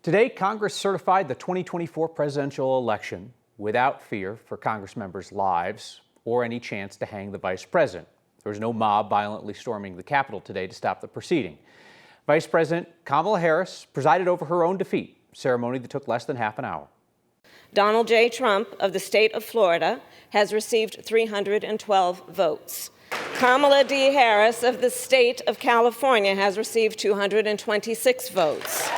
Today, Congress certified the 2024 presidential election without fear for Congress members' lives or any chance to hang the vice president. There was no mob violently storming the Capitol today to stop the proceeding. Vice President Kamala Harris presided over her own defeat, a ceremony that took less than half an hour. Donald J. Trump of the state of Florida has received 312 votes. Kamala D. Harris of the state of California has received 226 votes.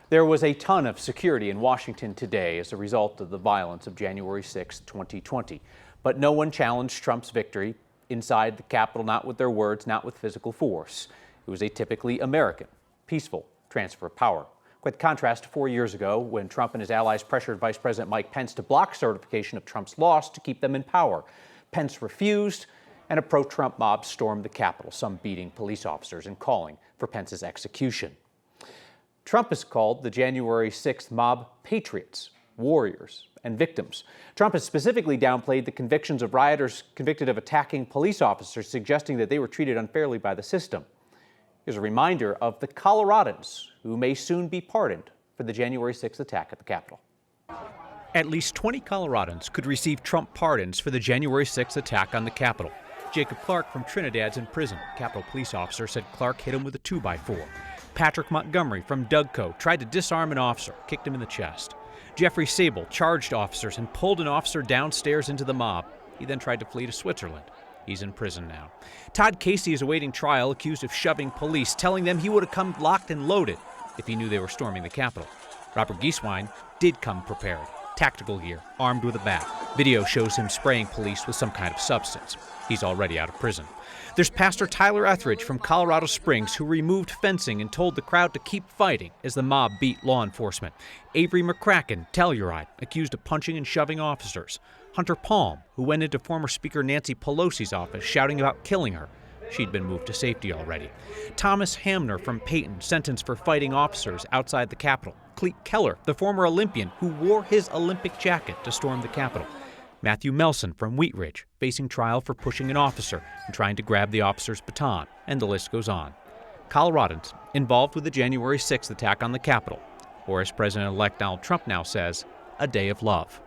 There was a ton of security in Washington today as a result of the violence of January 6, 2020. But no one challenged Trump's victory inside the Capitol, not with their words, not with physical force. It was a typically American, peaceful transfer of power. Quite the contrast to 4 years ago when Trump and his allies pressured Vice President Mike Pence to block certification of Trump's loss to keep them in power. Pence refused, and a pro-Trump mob stormed the Capitol, some beating police officers and calling for Pence's execution. Trump has called the January 6th mob patriots, warriors, and victims. Trump has specifically downplayed the convictions of rioters convicted of attacking police officers, suggesting that they were treated unfairly by the system. Here's a reminder of the Coloradans, who may soon be pardoned for the January 6th attack at the Capitol. At least 20 Coloradans could receive Trump pardons for the January 6th attack on the Capitol. Jacob Clark from Trinidad's in prison. Capitol police officer said Clark hit him with a 2x4. Patrick Montgomery from Dougco tried to disarm an officer, kicked him in the chest. Jeffrey Sable charged officers and pulled an officer downstairs into the mob. He then tried to flee to Switzerland. He's in prison now. Todd Casey is awaiting trial, accused of shoving police, telling them he would have come locked and loaded if he knew they were storming the Capitol. Robert Gieswein did come prepared. Tactical gear, armed with a bat. Video shows him spraying police with some kind of substance. He's already out of prison. There's Pastor Tyler Etheridge from Colorado Springs, who removed fencing and told the crowd to keep fighting as the mob beat law enforcement. Avery McCracken, Telluride, accused of punching and shoving officers. Hunter Palm, who went into former Speaker Nancy Pelosi's office shouting about killing her. She'd been moved to safety already. Thomas Hamner from Peyton, sentenced for fighting officers outside the Capitol. Cleet Keller, the former Olympian who wore his Olympic jacket to storm the Capitol. Matthew Melson from Wheat Ridge, facing trial for pushing an officer and trying to grab the officer's baton, and the list goes on. Coloradans involved with the January 6th attack on the Capitol, or as President-elect Donald Trump now says, a day of love.